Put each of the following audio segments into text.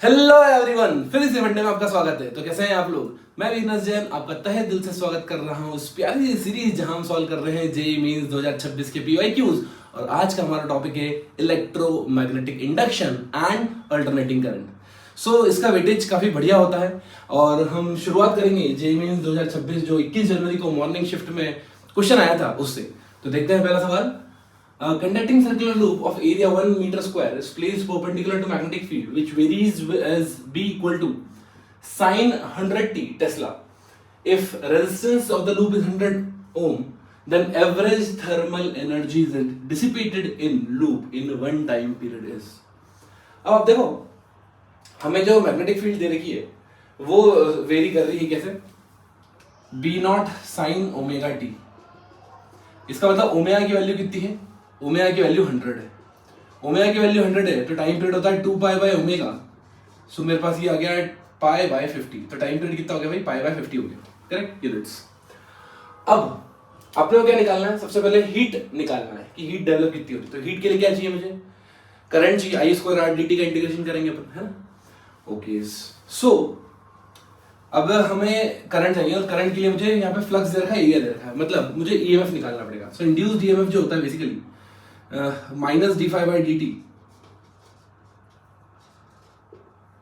Hello everyone, फिर इस event में आपका स्वागत है। तो कैसे हैं आप लोग? मैं विघ्नेश जैन आपका तहे दिल से स्वागत कर रहा हूं उस प्यारी सी सीरीज जहां हम सॉल्व कर रहे हैं जेईई मेंस 2026 के पीवाईक्यूज। और आज का हमारा टॉपिक है electromagnetic induction and alternating current. So इसका वेटेज काफी बढ़िया होता है और हम शुरुआत करेंगे जेईई मेंस 2026 जो 21 जनवरी को मॉर्निंग शिफ्ट में क्वेश्चन आया था उससे। तो देखते हैं पहला सवाल। A conducting circular loop of area 1 meter square is placed perpendicular to magnetic field which varies as B equal to sine 100t Tesla. If resistance of the loop is 100 ohm, then average thermal energy is dissipated in loop in one time period is. अब आप देखो, हमें जो magnetic field दे रखी है वो very कर रही है कैसे? B not sign omega T. इसका मतलब ओमेगा की वैल्यू कितनी है? ओमेगा की वैल्यू 100 है। ओमेगा की वैल्यू 100 है तो टाइम पीरियड होता है 2 पाई बाय ओमेगा। सो मेरे पास ये आ गया पाई बाय 50। तो टाइम पीरियड कितना हो गया भाई? पाई बाय 50 हो गया। Correct units. अब अपने को क्या निकालना है? सबसे पहले हीट निकालना है कि हीट डेवलप कितनी होती है। तो हीट के लिए क्या चाहिए मुझे? करंट चाहिए। आई स्क्वायर आर डी टी का इंटीग्रेशन करेंगे अपन, है ना? ओके। सो अब हमें करंट चाहिए और करंट के लिए मुझे यहाँ पे फ्लक्स दे रखा है, एरिया दे रखा है, मतलब मुझे ईएमएफ निकालना पड़ेगा। सो इंड्यूस्ड ईएमएफ जो होता है basically minus d phi by d t,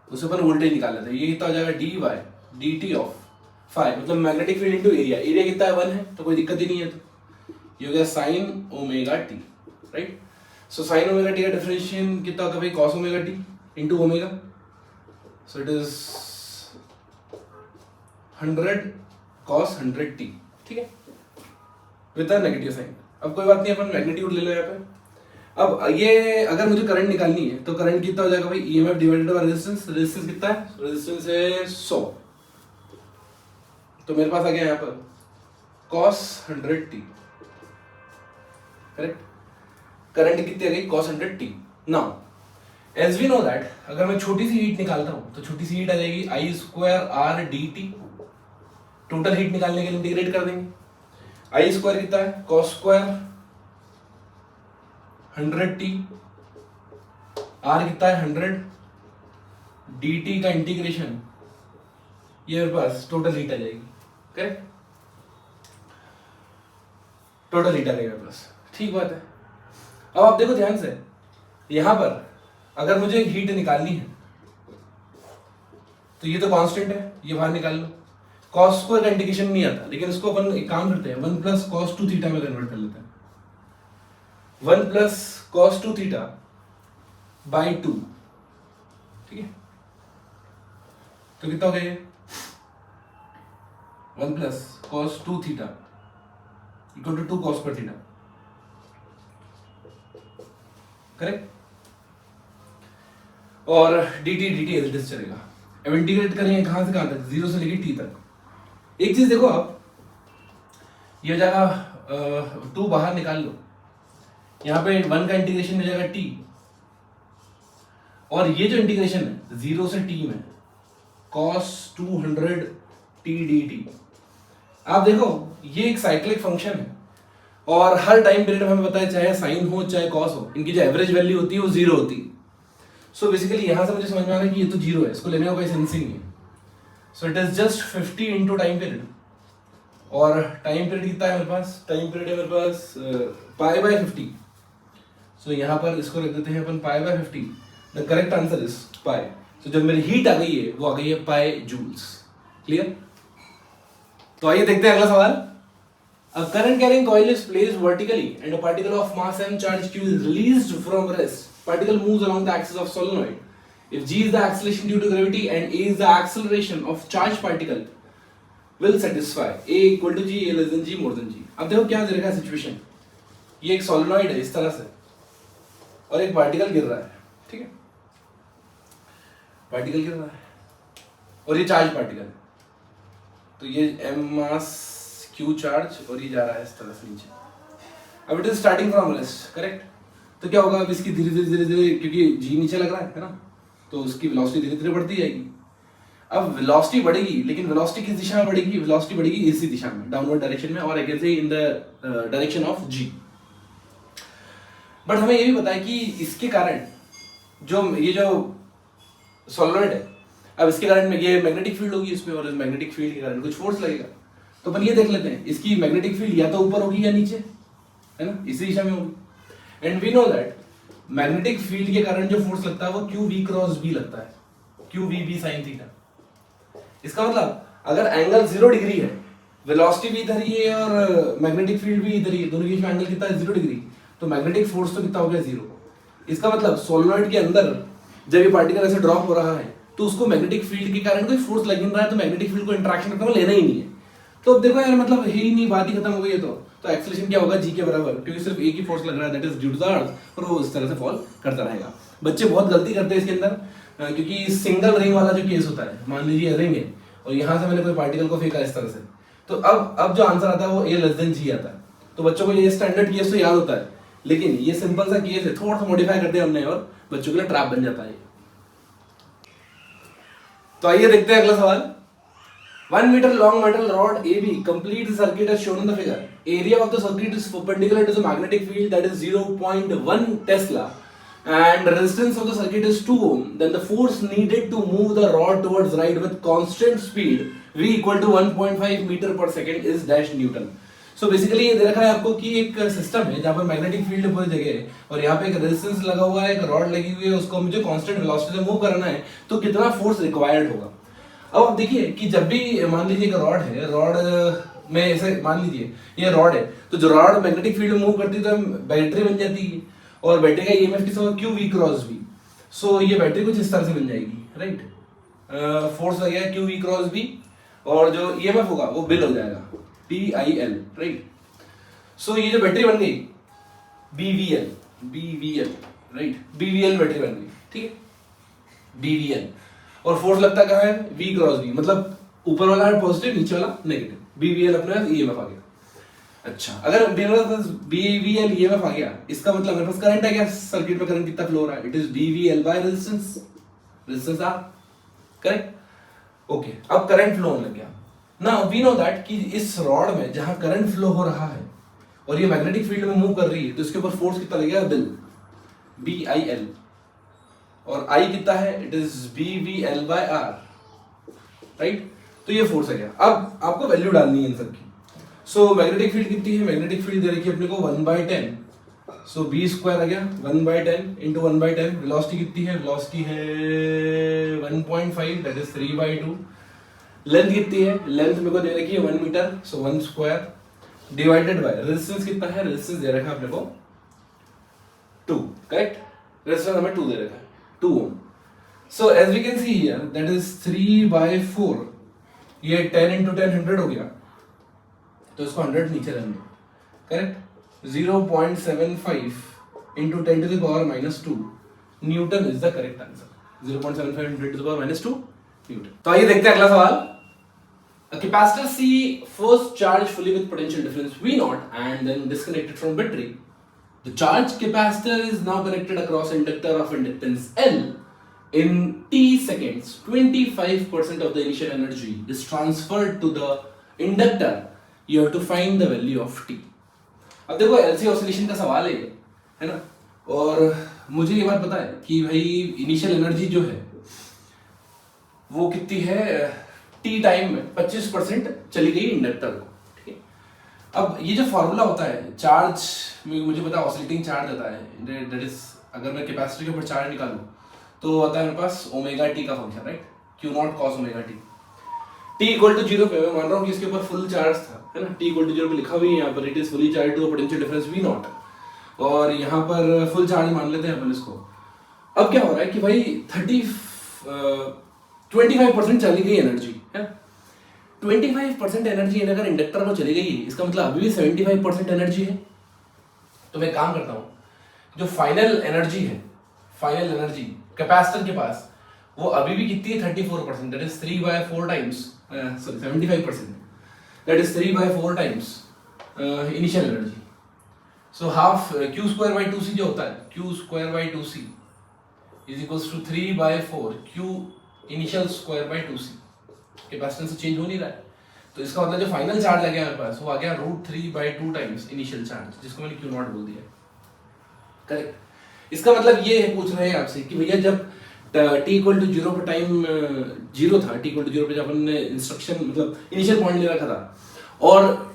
उससे अपन वोल्टेज निकाल लेते हैं। ये कितना हो जाएगा? D Y D T of phi, मतलब magnetic field into area. Area कितना है? 1 है, तो कोई दिक्कत ही नहीं है। तो ये हो गया sign omega T, right? So sine omega t का डिफरेंशिएशन कितना होता है भाई? Cos omega T into omega. So it is 100 cos 100 T, ठीक है, विद अ नेगेटिव साइन। अब कोई बात नहीं, अपन मैग्नीट्यूड ले लो यहाँ पे। अब ये अगर मुझे करंट निकालनी है तो करंट कितना हो जाएगा भाई? EMF divided by resistance. Resistance कितना है? रेजिस्टेंस है 100। तो मेरे पास आ गया यहाँ पर cos 100t, करेक्ट? करंट कितनी आ गई? cos 100t। Now as we know that अगर मैं छोटी सी हीट निकालता हूं तो छोटी सी हीट आ जाएगी I square R D T. Total heat निकालने के लिए इंटीग्रेट कर देंगे। आई स्क्वायर कितना है? cos स्क्वायर 100t, आर कितना है? 100, dt का इंटीग्रेशन, ये मेरे पास टोटल हीट आ जाएगी। करेक्ट? टोटल हीट आ जाएगी मेरे पास, ठीक बात है। अब आप देखो ध्यान से, यहां पर अगर मुझे हीट निकालनी है तो ये तो कांस्टेंट है, ये बाहर निकाल लो। cos स्क्वायर का इंटीग्रेशन नहीं आता, लेकिन इसको अपन एक काम करते हैं, 1 प्लस कॉस 2 थीटा में कन्वर्ट कर लेते हैं। 1 प्लस कॉस 2 थीटा बाई 2, ठीक है? तो कितना हो गया ये? 1 plus cos 2 theta equal to 2 cos पर थीटा, करेक्ट? और dt dt as it is चलेगा। अब इंटीग्रेट करेंगे कहां से कहां तक? 0 से लेकर t तक। एक चीज देखो आप, ये हो जाएगा 2 बाहर निकाल लो, यहाँ पे 1 का इंटीग्रेशन हो जाएगा t, और ये जो इंटीग्रेशन है 0 से t में cos 200 t dt। आप देखो ये एक साइक्लिक फंक्शन है और हर टाइम पीरियड में हमें पता है, चाहे साइन हो चाहे कॉस हो, इनकी जो एवरेज वैल्यू होती है वो 0 होती है। सो बेसिकली यहां से मुझे समझ में आ रहा है कि ये तो 0 है, इसको लेने का कोई सेंस ही नहीं है। सो it is just 50 into time period, और टाइम पीरियड कितना है मेरे पास? टाइम पीरियड है मेरे पास पाई बाय 50। सो यहाँ पर इसको रख देते हैं अपन pi by 50। The correct answer is pi. So जब मेरी हीट आ गई है वो आ गई है पाई जूल्स। क्लियर? तो आइए देखते हैं अगला सवाल। A current carrying coil is placed vertically and a particle of mass m charge q is released from rest. Particle moves along the axis of solenoid. If g is the acceleration due to gravity and a is the acceleration of charged particle, will satisfy a equal to g, a less than g, more than g. अब देखो क्या दे रखा है situation. ये एक solenoid है इस तरह से और एक पार्टिकल गिर रहा है, ठीक है? पार्टिकल गिर रहा है और ये चार्ज पार्टिकल है। तो ये m मास q चार्ज और ये जा रहा है इस तरह से नीचे। अब it is starting from rest, correct? तो क्या होगा? अब इसकी धीरे धीरे धीरे धीरे, क्योंकि g नीचे लग रहा है ना, तो उसकी वेलोसिटी धीरे धीरे बढ़ती जाएगी। अब वेलोसिटी बढ़ेगी, लेकिन वेलोसिटी किस दिशा में बढ़ेगी? वेलोसिटी बढ़ेगी इसी दिशा में, डाउनवर्ड डायरेक्शन में, और अगेन से in the direction of g। But हमें ये भी पता है कि इसके कारण जो ये जो सॉलिनॉइड है। अब इसके कारण में ये मैग्नेटिक फील्ड होगी इसमें, और इस मैग्नेटिक फील्ड के कारण कुछ फोर्स लगेगा। तो अपन ये देख लेते हैं, इसकी मैग्नेटिक फील्ड या तो ऊपर होगी या नीचे, है ना, इसी दिशा में होगी। And we know that magnetic field के कारण जो फोर्स लगता है वो क्यू वी क्रॉस बी लगता है, q v B sine theta. इसका मतलब अगर एंगल 0 डिग्री है, वेलोसिटी भी इधर ही है और मैग्नेटिक फील्ड भी इधर ही है, दोनों के बीच में एंगल कितना है 0 डिग्री, तो मैग्नेटिक फोर्स तो कितना हो गया 0। इसका मतलब सोलेनॉइड के अंदर जब ये पार्टिकल ऐसे ड्रॉप हो रहा है तो उसको मैग्नेटिक फील्ड के कारण कोई फोर्स लग नहीं रहा है, तो मैग्नेटिक फील्ड को इंटरेक्शन करने को लेना ही नहीं है। तो अब देखो यार, मतलब है ही नहीं, बात ही खत्म हो गई है। तो एक्सेलरेशन क्या होगा, जी के बराबर, क्योंकि सिर्फ एक ही फोर्स लग रहा है, that is due to the earth, और वो इस तरह से फॉल करता रहेगा। बच्चे बहुत गलती करते हैं इसके अंदर, क्योंकि सिंगल रिंग वाला जो केस होता है, मान लीजिए रिंग है और यहाँ से मैंने कोई पार्टिकल को फेंका इस तरह से, तो अब जो आंसर आता है वो a लेस देन g आता है। तो बच्चों को ये स्टैंडर्ड केस तो याद होता है, लेकिन ये सिंपल सा केस है, थोड़ा सा मॉडिफाई करते हैं हमने और बच्चों के लिए ट्रैप बन जाता है। तो आइए देखते हैं अगला सवाल। 1 meter long metal rod AB complete the circuit as shown in the figure. Area of the circuit is perpendicular to the magnetic field, that is 0.1 Tesla, and resistance of the circuit is 2 ohm. Then the force needed to move the rod towards right with constant speed V equal to 1.5 meter per second is dash Newton. So basically ये दे रखा है आपको कि एक system है जहाँ पर magnetic field पूरी जगह है और यहाँ पे एक रेजिस्टेंस लगा हुआ है, एक रॉड लगी हुई है, उसको मुझे कांस्टेंट वेलोसिटी से मूव करना है, तो कितना फोर्स रिक्वायर्ड होगा। अब आप देखिए कि जब भी मान लीजिए एक रॉड है, रॉड में ऐसे मान लीजिए ये रॉड है, तो जो रॉड मैग्नेटिक फील्ड में मूव करती है तो बैटरी बन जाती है, और बैटरी का ईएमएफ कितना होगा, क्यू वी क्रॉस बी। सो ये बैटरी कुछ इस तरह से बन जाएगी, राइट। फोर्स लगेगा क्यू वी क्रॉस बी, और जो ईएमएफ होगा वो बिल हो जाएगा PIL, राइट। सो ये जो बैटरी बन गई BVL, राइट, BVL बैटरी बन गई, ठीक है, BVL, और फोर्स लगता कहाँ है, V क्रॉस B, मतलब ऊपर वाला है पॉजिटिव, नीचे वाला नेगेटिव, BVL अपने पास EMF आ गया। अच्छा, अगर BVL EMF आ गया, इसका मतलब मेरे पास करंट है क्या, सर्किट में करंट कितना फ्लो हो रहा है, it is BVL by resistance R, correct. Okay, अब करंट फ्लो होने लग गया। नाउ वी नो दैट कि इस रॉड में जहां करंट फ्लो हो रहा है और ये मैग्नेटिक फील्ड में मूव कर रही है, तो इसके ऊपर फोर्स कितना लगेगा, बिल BIL, और I कितना है, it is BVL by R, right. तो ये फोर्स आ गया। अब आपको वैल्यू डालनी है इन सब की। सो मैग्नेटिक फील्ड कितनी है, मैग्नेटिक फील्ड दे रखी है अपने को 1/10, सो B स्क्वायर आ गया 1/10 इंटू 1/10। वेलोसिटी कितनी है, वेलोसिटी है 1.5, दैट इज 3/2। लेंथ कितनी है, लेंथ मेरे को दे रखी है 1 metre, so 1 square divided by resistance कितना है, रेजिस्टेंस दे रखा है अपने को 2, करेक्ट। रेजिस्टेंस हमें 2 दे रखा है, 2 ohm. So as we can see here that is 3/4, ये 10 इंटू 10 100 हो गया, तो इसको 100 नीचे रहने दो, correct. 0.75 into 10 to the power -2 newton is the correct answer. 0.75 into 10 to the power -2 newton. तो आइए देखते हैं अगला सवाल। A capacitor C first charged fully with potential difference V0 and then disconnected from battery. The charged capacitor is now connected across inductor of inductance L. In t seconds, 25% of the initial energy is transferred to the inductor. You have to find the value of t. अब देखो LC oscillation का सवाल है ना, और मुझे ये बात पता है कि भाई इनिशियल एनर्जी जो है वो कितनी है, टी टाइम में 25% चली गई इंडक्टर को, ठीक है। अब ये जो फॉर्मूला होता है चार्ज, मुझे पता है ऑसिलेटिंग चार्ज आता है, दैट इज अगर मैं कैपेसिटर के ऊपर चार्ज निकालूं तो आता है मेरे पास ओमेगा टी का function, right, Q0 cos omega t. t equal to 0 पे मैं मान रहा हूँ कि इसके ऊपर फुल चार्ज था, है ना, t इक्वल टू 0 पे लिखा हुआ है यहाँ पर, it is fully charge to potential difference V0, और यहाँ पर फुल चार्ज मान लेते हैं अपन इसको। अब क्या हो रहा है कि भाई 25% चली गई एनर्जी है, 25% एनर्जी अगर इंडक्टर को चली गई, इसका मतलब अभी भी 75% एनर्जी है। तो मैं काम करता हूं, जो फाइनल एनर्जी है, फाइनल एनर्जी कैपेसिटर के पास वो अभी भी कितनी है, 34%, that is 3/4 times, sorry 75%, that is 3/4 times initial energy. So half Q square by 2C जो होता है, Q square by 2C is equals to 3/4 Q initial square by 2C। Capacitance change हो नहीं रहा है, तो इसका मतलब जो फाइनल चार्ज आ गया मेरे पास वो आ गया √3/2 टाइम्स इनिशियल चार्ज, जिसको मैंने Q0 बोल दिया, करेक्ट। इसका मतलब ये है, पूछ रहे हैं आपसे कि भैया जब टी इक्वल टू जीरो पे टाइम जीरो था, टी इक्वल टू जीरो पे जब अपन ने इंस्ट्रक्शन मतलब इनिशियल पॉइंट ले रखा था, और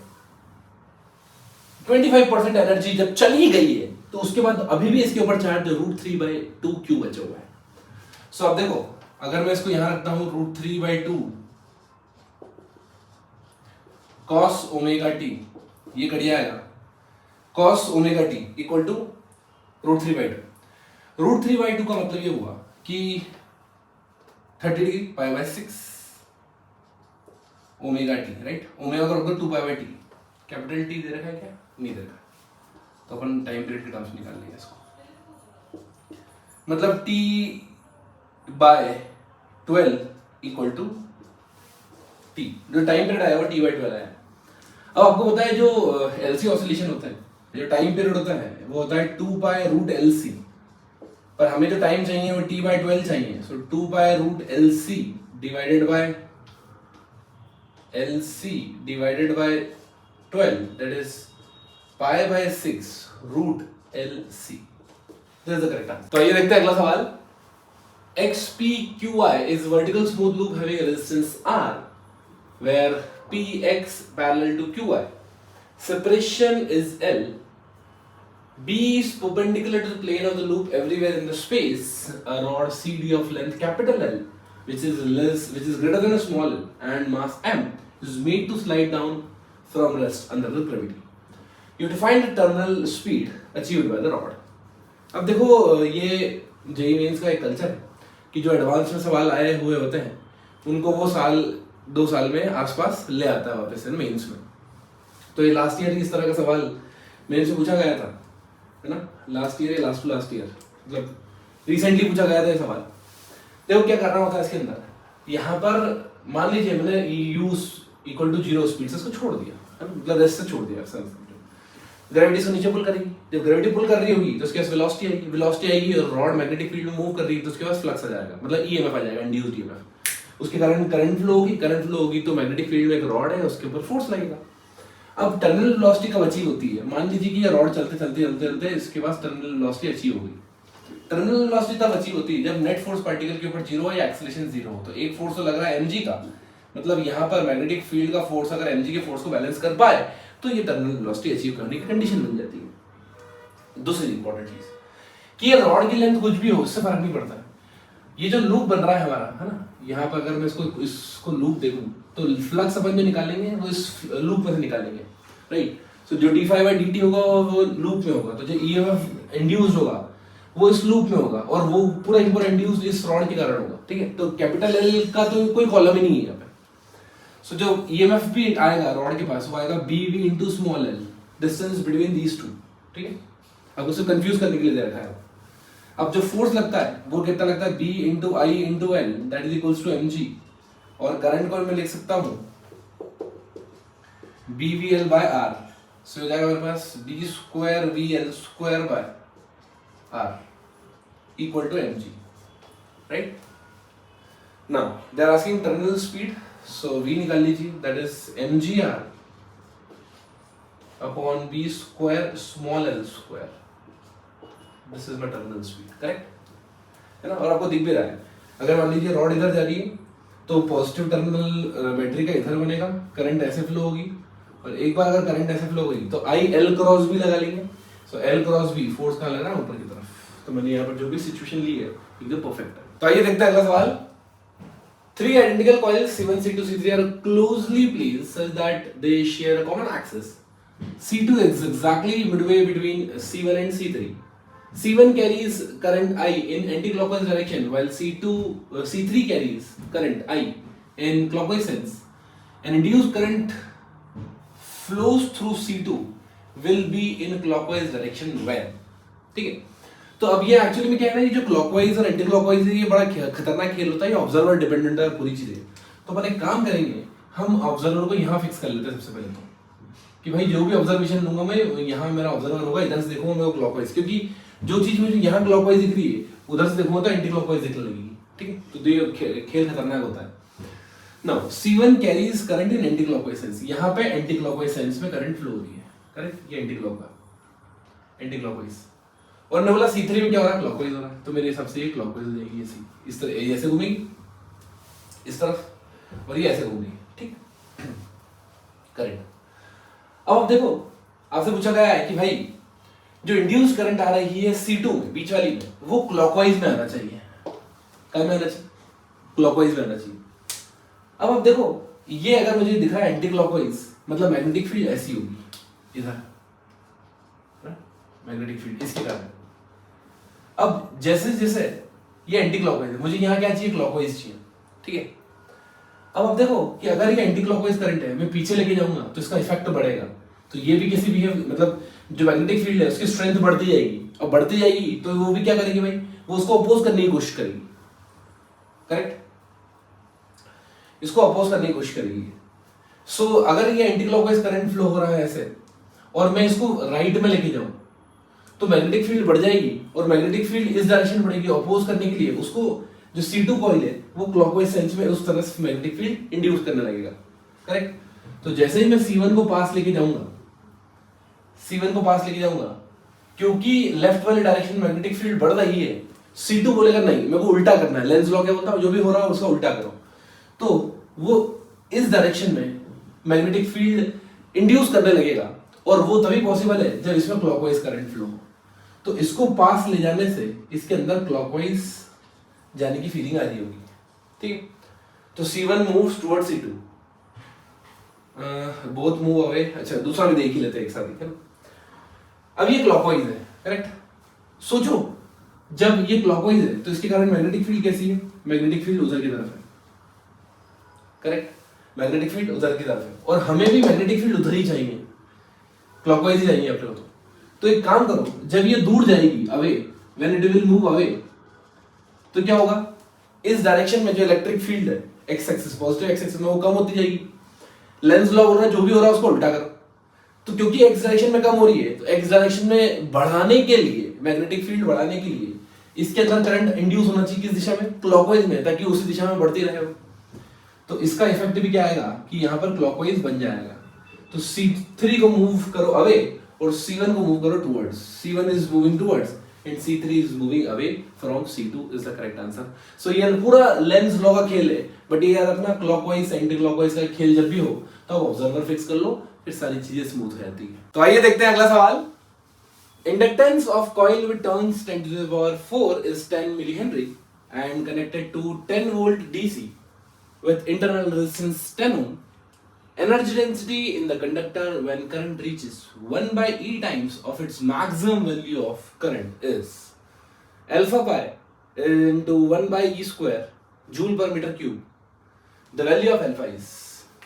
25% एनर्जी जब चली गई है तो उसके बाद अभी भी इसके ऊपर चार्ज √3/2 बचा हुआ है। सो अब देखो, अगर मैं इसको यहां रखता हूं √3/2 cos ओमेगा टी, ये कट आएगा cos omega T equal to √3/2। √3/2 का मतलब ये हुआ कि 30 degree π/6 omega T, right. Omega का मतलब 2π/t, कैपिटल टी दे रखा है क्या? नहीं दे रखा, तो अपन टाइम पीरियड के टर्म्स निकाल लेंगे इसको। मतलब t/12 इक्वल टू t, जो टाइम पीरियड आया वो t/12 आया। अब आपको पता है जो LC ऑसिलेशन होता है, जो टाइम पीरियड होता है वो होता है 2π√LC, पर हमें जो टाइम चाहिए वो t/12 चाहिए। So 2π√LC divided by LC divided by 12, that is π/6 √LC। This is the correct answer. तो आइए देखते हैं अगला सवाल। XPQI is vertical smooth loop having a resistance R where PX parallel to QI. Separation is L. B is perpendicular to the plane of the loop everywhere in the space. A rod CD of length capital L, which is greater than a small l and mass m, is made to slide down from rest under the gravity. You define the terminal speed achieved by the rod. अब देखो, ये JEE mains का एक culture है कि जो advance में सवाल आए हुए होते हैं उनको वो 2 साल में आसपास ले आता है वापस से मेंस में। तो ये लास्ट ईयर इस तरह का सवाल मेंस से पूछा गया था, है ना, लास्ट ईयर या लास्ट ईयर, मतलब रिसेंटली पूछा गया था ये सवाल। देखो क्या करना होता है इसके अंदर, यहाँ पर मान लीजिए मैंने u इक्वल टू 0 स्पीड से इसको छोड़ दिया, मतलब रेस्ट से छोड़ दिया, ग्रेविटी इसको नीचे पुल करेगी, जब ग्रेविटी पुल कर रही होगी तो उसके पास वेलोसिटी आएगी और रॉड मैग्नेटिक फील्ड में मूव कर रही है तो उसके पास फ्लक्स आ जाएगा, मतलब ईएमएफ आ जाएगा, इंड्यूस्ड ईएमएफ। उसके कारण करंट फ्लो होगी तो मैग्नेटिक फील्ड में एक रॉड है उसके ऊपर फोर्स लगेगा। अब टर्मिनल वेलोसिटी कब अचीव होती है? मान लीजिए कि ये रॉड चलते इसके पास टर्मिनल वेलोसिटी अचीव होगी। टर्मिनल वेलोसिटी तब अचीव होती है जब नेट फोर्स पार्टिकल के ऊपर 0 हो या एक्सेलरेशन 0 हो। तो एक फोर्स तो लग रहा है mg का, मतलब यहाँ पर मैग्नेटिक फील्ड का फोर्स अगर mg के फोर्स को बैलेंस कर पाए तो ये टर्मिनल वेलोसिटी अचीव करने की कंडीशन बन जाती है। दूसरी इंपॉर्टेंट चीज कि ये रॉड की लेंथ कुछ भी हो उससे फर्क नहीं पड़ता है। ये जो लूप बन रहा है हमारा, है ना, यहाँ पर अगर मैं इसको लूप देखूं तो फ्लक्स अपन जो निकालेंगे वो इस लूप में से निकालेंगे, राइट। सो जो d∅/dt होगा वो लूप में होगा, तो जो ईएमएफ इंड्यूस्ड होगा वो इस लूप में होगा और वो पूरा इंड्यूस्ड इस रॉड के कारण होगा, ठीक है। तो कैपिटल एल का तो कोई कॉलम ही नहीं है यहाँ पे। सो जो ईएमएफ भी आएगा रॉड के पास वो आएगा BV into small l, distance between these two, ठीक है। अब उसे कंफ्यूज करने के लिए दे रखा है। अब जो फोर्स लगता है वो कितना लगता है, B into I into L, that is equals to mg, और करंट को मैं लिख सकता हूं BVL बाय R। सो हो जाएगा मेरे पास d²VL² by R equal to mg, right. Now they are asking terminal speed, so V निकाल लीजिए, that is mgr upon b² small l²। This is my terminal speed, correct है ना। और आपको दिख भी रहा है, अगर मान लीजिए रॉड इधर जा रही है तो पॉजिटिव टर्मिनल बैटरी का इधर बनेगा, करंट ऐसे फ्लो होगी, और एक बार अगर करंट ऐसे फ्लो होगी तो आई एल क्रॉस बी लगा लेंगे। So L cross B force कहाँ लग रहा है, ऊपर की तरफ। तो मैंने यहाँ पर जो भी सिचुएशन ली है एकदम परफेक्ट है। तो आइए देखते हैं अगला सवाल। 3 identical coils C1, C2, C3 are closely placed such that they share a common axis. C2 is exactly midway between C1 and C3. C1 carries current I in anti-clockwise direction while C3 carries current I in clockwise sense. An induced current flows through C2 will be in clockwise direction when? ठीक है। तो अब ये actually में क्या है ना, ये जो क्लॉकवाइज और एंटी क्लॉकवाइज है ये बड़ा खतरनाक खेल होता है, ये ऑब्जर्वर डिपेंडेंट है पूरी चीजें। तो अपन एक काम करेंगे, हम ऑब्जर्वर को यहाँ फिक्स कर लेते हैं सबसे पहले तो, कि भाई जो भी ऑब्जर्वेशन लूंगा मैं यहाँ मेरा ऑब्जर्वर होगा, इधर से देखूंगा मैं वो क्लॉकवाइज, क्योंकि जो चीज मुझे यहाँ क्लॉकवाइज दिख रही है उधर से देखूंगा तो एंटी क्लॉकवाइज दिखने लगेगी, ठीक है। तो ये खेल खतरनाक होता है। Now C1 carries current in anti clockwise sense, यहाँ पे एंटी क्लॉकवाइज सेंस में करंट फ्लो हो रही है, करेक्ट, ये एंटी क्लॉकवाइज। और मैंने बोला C3 में क्या हो रहा है, क्लॉकवाइज हो रहा है, तो मेरे हिसाब से ये क्लॉकवाइज हो जाएगी, ऐसे इस तरह, ये ऐसे घूमेगी इस तरफ, और ये ऐसे घूमेगी, ठीक। करंट अब आप देखो, आपसे पूछा गया है कि भाई जो इंड्यूस करंट आ रही है C2 में, बीच वाली में, वो क्लॉकवाइज में आना चाहिए। क्या में आना चाहिए? क्लॉकवाइज में आना चाहिए। अब आप देखो, ये अगर मुझे दिख रहा है एंटी क्लॉकवाइज, मतलब मैग्नेटिक फील्ड ऐसी होगी इधर, मैग्नेटिक फील्ड इसके कारण। अब जैसे जैसे ये एंटी क्लॉकवाइज है, मुझे यहाँ क्या चाहिए, क्लॉकवाइज चाहिए, ठीक है। अब आप देखो कि अगर ये एंटी क्लॉकवाइज करंट है, मैं पीछे लेके जाऊंगा तो इसका इफेक्ट बढ़ेगा, तो ये भी किसी भी मतलब जो मैग्नेटिक फील्ड है उसकी स्ट्रेंथ बढ़ती जाएगी, और बढ़ती जाएगी तो वो भी क्या करेगी भाई, वो उसको अपोज करने की कोशिश करेगी, करेक्ट, इसको अपोज करने की कोशिश करेगी। सो अगर ये एंटी क्लॉकवाइज करंट फ्लो हो रहा है ऐसे, और मैं इसको राइट में लेके जाऊं, तो मैग्नेटिक फील्ड बढ़ जाएगी, और मैग्नेटिक फील्ड इस डायरेक्शन में बढ़ेगी, अपोज करने के लिए उसको जो C2 कॉइल है वो क्लॉकवाइज सेंस में उस तरह से मैग्नेटिक फील्ड इंड्यूस करने लगेगा, करेक्ट। तो जैसे ही मैं C1 को पास लेके जाऊंगा, C1 को पास लेके जाऊंगा, क्योंकि लेफ्ट वाले डायरेक्शन में मैग्नेटिक फील्ड बढ़ रही है, C2 बोलेगा नहीं, मेरे को उल्टा करना है, लेंस लॉ क्या बोलता है, जो भी हो रहा है उसका उल्टा करो, तो वो इस डायरेक्शन में मैग्नेटिक फील्ड इंड्यूस करने लगेगा, और वो तभी पॉसिबल है जब इसमें क्लॉकवाइज करंट फ्लो हो। तो इसको पास ले जाने से इसके अंदर क्लॉकवाइज जाने की फीलिंग आ रही होगी, ठीक है। तो C1 moves towards C2, both move away. अच्छा, दूसरा भी देख ही लेते हैं एक साथ, ठीक है ना। अब ये क्लॉकवाइज है, करेक्ट। सोचो जब ये क्लॉकवाइज है तो इसके कारण मैग्नेटिक फील्ड कैसी है, मैग्नेटिक फील्ड उधर की तरफ है, करेक्ट, मैग्नेटिक फील्ड उधर की तरफ है, और हमें भी मैग्नेटिक फील्ड उधर ही चाहिए, क्लॉकवाइज ही चाहिए अपने को। तो एक काम करो, जब ये दूर जाएगी away, when it will move away, तो क्या होगा, इस डायरेक्शन में जो इलेक्ट्रिक फील्ड है x axis, positive x axis में, वो कम होती जाएगी। लेंस लॉ बोल रहा है जो भी हो रहा है उसको उल्टा करो, तो क्योंकि एक्स डायरेक्शन में कम हो रही है, तो एक्स डायरेक्शन में बढ़ाने के लिए, मैग्नेटिक फील्ड बढ़ाने के लिए इसके अंदर करंट इंड्यूस होना चाहिए, किस दिशा में, क्लॉकवाइज में, ताकि उसी दिशा में बढ़ती रहे वो। तो इसका इफेक्ट भी क्या आएगा कि यहाँ पर क्लॉकवाइज बन जाएगा। तो C3 को मूव करो अवे, और C1 को मूव करो towards. C1 is moving towards and C3 is moving away from C2 is the correct answer. So ये पूरा लेंस लॉ का खेल है, बट ये याद रखना क्लॉकवाइज एंटी क्लॉकवाइज का खेल जब भी हो तो ऑब्जर्वर फिक्स कर लो, फिर सारी चीजें स्मूथ हो जाती है। तो आइए देखते हैं अगला सवाल। Inductance of coil with turns 10 to the power 4 is 10 millihenry and connected to 10 volt DC with internal resistance 10 ohm. Energy density in the conductor when current reaches 1 by E times of its maximum value of current is alpha pi into 1 by E square joule per meter cube. The value of alpha is,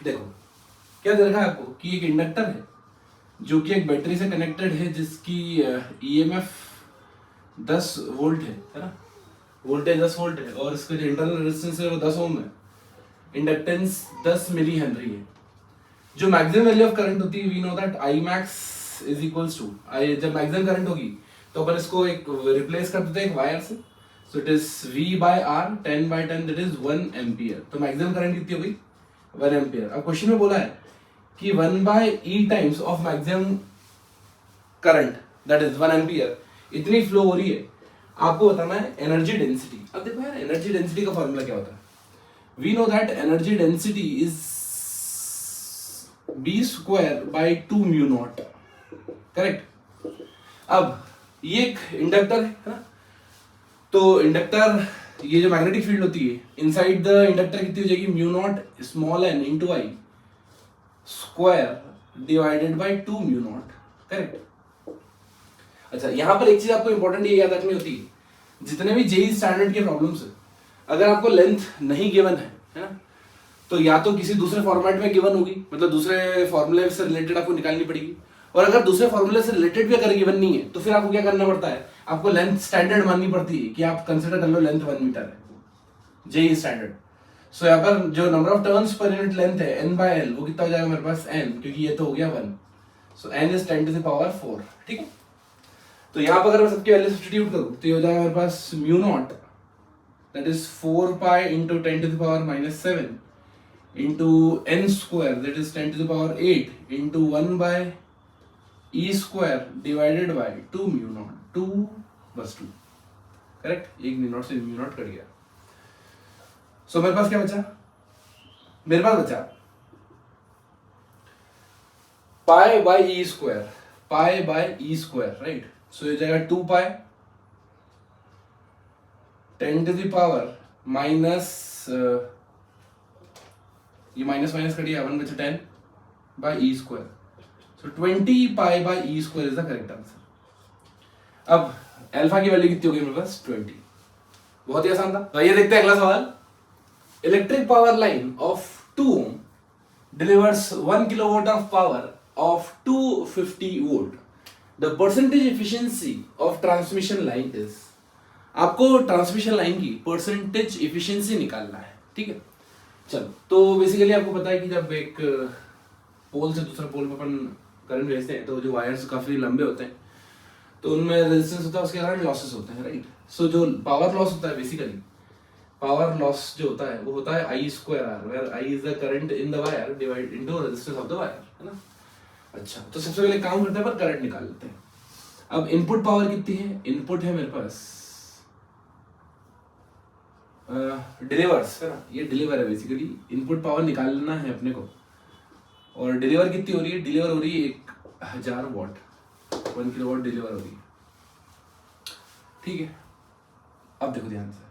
देखो क्या दे रखा है आपको कि एक inductor है जो कि एक बैटरी से कनेक्टेड है, जिसकी EMF 10 वोल्ट है ना, वोल्टेज 10 वोल्ट है, और इसका जो इंटरनल रेजिस्टेंस है वो 10 ओम है, इंडक्टेंस 10 मिली हेनरी है। जो मैक्सिमम वैल्यू ऑफ करंट होती है, we know that I max is equals to, जब मैक्सिमम करंट होगी तो अपन इसको एक रिप्लेस कर देते हैं एक वायर से, सो it is V by R 10 by 10 that is 1 ampere. तो मैक्सिमम करंट कितनी हो गई, 1 एम्पियर। अब क्वेश्चन में बोला है कि 1 by E times of maximum current that is 1 ampere इतनी फ्लो हो रही है, आपको बताना है एनर्जी डेंसिटी। अब देखो यार, एनर्जी डेंसिटी का फॉर्मूला क्या होता है, we know that energy density is B square by 2 mu naught, correct. अब ये एक इंडक्टर है ना, तो इंडक्टर, ये जो मैग्नेटिक फील्ड होती है इनसाइड द इंडक्टर कितनी हो जाएगी, mu naught small n into I square divided by 2 mu naught, correct. अच्छा, यहां पर एक चीज आपको इंपॉर्टेंट ये याद रखनी होती है, जितने भी जेई स्टैंडर्ड के प्रॉब्लम्स है, अगर आपको लेंथ नहीं गिवन है ना, तो या तो किसी दूसरे फॉर्मेट में गिवन होगी, मतलब दूसरे फॉर्मूले से रिलेटेड आपको निकालनी पड़ेगी, और अगर दूसरे फॉर्मूले से रिलेटेड भी अगर गिवन नहीं है तो फिर आपको क्या करना पड़ता है, आपको लेंथ स्टैंडर्ड माननी पड़ती है कि आप कंसिडर कर लो लेंथ 1 मीटर है, जेई स्टैंडर्ड। सो यहाँ पर जो number of turns per unit length है n/l, वो कितना हो जाएगा मेरे पास n, क्योंकि ये तो हो गया 1, सो n is 10 to the power 4, ठीक है। तो यहाँ पर अगर मैं सबकी वैल्यू सब्स्टिट्यूट करूँ तो ये हो जाएगा मेरे पास mu naught that is 4 pi into 10 to the power -7 into n square that is 10 to the power 8 into 1 by E square divided by 2 mu naught, 2 बस 2, करेक्ट। एक म्यू नॉट से म्यू नॉट कट गया। So मेरे पास क्या बचा, मेरे पास बचा pi by e square, pi by e square, right. So ये जाएगा 2 pi 10 to the power minus, ये माइनस माइनस कट गया, 1 बचा 10 by e square. So 20 pi by e square is the correct answer. अब अल्फा की value कितनी होगी मेरे पास, 20। बहुत ही आसान था। तो ये देखते हैं अगला सवाल। Electric power line of 2 ohm delivers 1 kilowatt of power of 250 volt. The percentage efficiency of transmission line is. आपको ट्रांसमिशन लाइन की परसेंटेज इफिशियंसी निकालना है, ठीक है। चलो, तो बेसिकली आपको पता है कि जब एक पोल से दूसरे पोल में अपन करंट भेजते हैं तो जो वायर्स काफी लंबे होते हैं तो उनमें रेजिस्टेंस होता है, उसके कारण लॉसेस होते हैं, राइट। सो जो पावर लॉस होता है, बेसिकली पावर लॉस जो होता है वो होता है I square R, where I is the current in the wire divide into resistance of the wire, है ना। अच्छा, तो सबसे पहले काम करते हैं पर करंट निकाल लेते हैं। अब इनपुट पावर कितनी है, इनपुट है मेरे पास डिलीवर्स, है ना, ये डिलीवर है। बेसिकली इनपुट पावर निकालना है अपने को, और डिलीवर कितनी हो रही है, डिलीवर हो रही है 1000 वॉट, 1 किलोवाट डिलीवर हो रही है, ठीक है। अब देखो ध्यान से,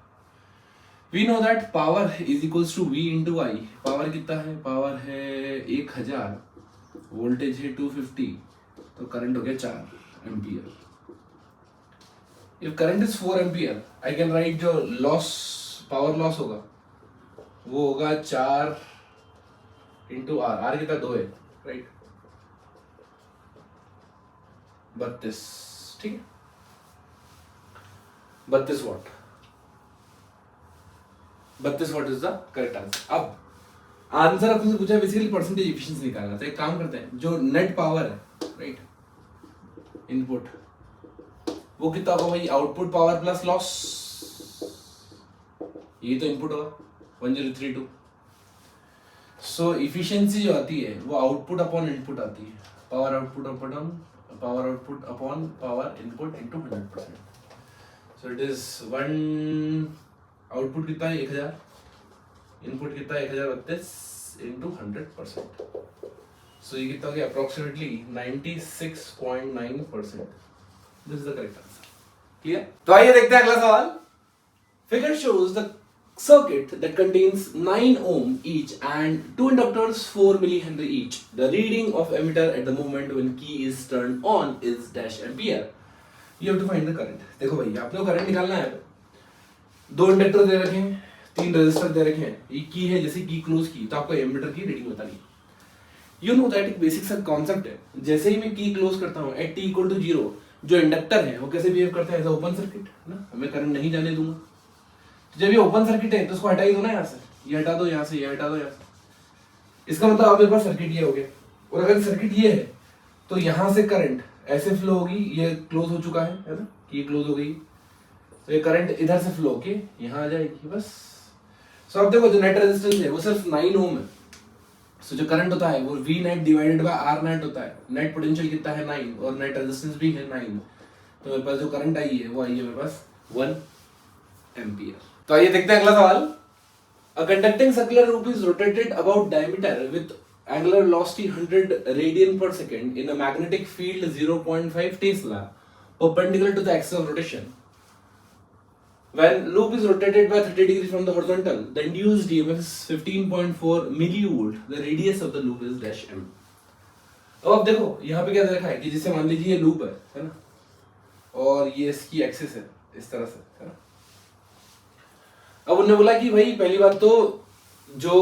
we know that power is equals to V into I. Power कितना है, पावर है 1000, वोल्टेज है 250, तो करंट हो गया 4 ampere. If current is 4 ampere, I can right जो लॉस, पावर लॉस होगा वो होगा 4 इंटू आर। आर कितना, 2 है, राइट, 32, ठीक है, 32 what. 32 what is the correct answer. अब आंसर आपने से पूछा बेसिकली परसेंटेज एफिशिएंसी निकालना, तो एक काम करते हैं, जो नेट पावर है, राइट, इनपुट, वो कितना होगा भाई, आउटपुट पावर प्लस लॉस, ये तो इनपुट होगा 1032। सो इफिशिएंसी जो आती है वो आउटपुट अपॉन इनपुट आती है, power output upon power output upon power input into 100%। So it is 1, output कितना है 1000, इनपुट कितना है 1032 इनटू 100%। सो ये कितना हो गया, approximately 96.9%। This is the correct answer. Clear. तो आइए देखते हैं अगला सवाल। Figure shows the circuit that contains 9 ohm each and 2 inductors 4 millihenry each. The reading of ammeter at the moment when key is turned on is dash ampere. You have to find the current. देखो भाई, आपने current निकालना है। 2 inductor दे रखे हैं, 3 resistor दे रखे हैं, ये की है, जैसे की क्लोज की तो आपको एमीटर की रीडिंग बतानी है। यू नो दैट एक बेसिक सा कॉन्सेप्ट है, जैसे ही मैं की क्लोज करता हूँ एट t इक्वल टू 0, जो इंडक्टर है वो कैसे बिहेव करता है, एज ओपन सर्किट, है ना, मैं करंट नहीं जाने दूंगा। जब ये ओपन सर्किट है तो उसको हटा ही दो ना, यहाँ से ये हटा दो, यहाँ से ये हटा दो, यहाँ से। इसका मतलब अब मेरे पास सर्किट ये हो गया, और अगर सर्किट ये है तो यहाँ से करंट ऐसे फ्लो होगी, ये क्लोज हो चुका है ना, ये क्लोज हो गई, तो ये करंट इधर से फ्लो होके यहाँ आ जाएगी, बस। सो अब देखो, जो नेट रेजिस्टेंस है वो सिर्फ 9 ओम है। सो जो करंट होता है वो V net divided by R net होता है। नेट पोटेंशियल कितना है 9, और नेट रेजिस्टेंस भी है 9, तो मेरे पास जो करंट आई है वो आई है मेरे पास 1 एम्पियर। तो आइए देखते हैं अगला सवाल। A conducting circular loop is rotated about diameter with angular velocity 100 radian per second in a magnetic field 0.5 Tesla perpendicular to the axis of rotation. When loop is rotated by 30 degrees from the horizontal, the induced EMF is 15.4 millivolt. The radius of the loop is dash m. अब देखो यहाँ पे क्या देखा है कि जिसे मान लीजिए ये लूप है ना, और ये इसकी एक्सिस है इस तरह से, है ना। अब उन्होंने बोला कि भाई पहली बात तो जो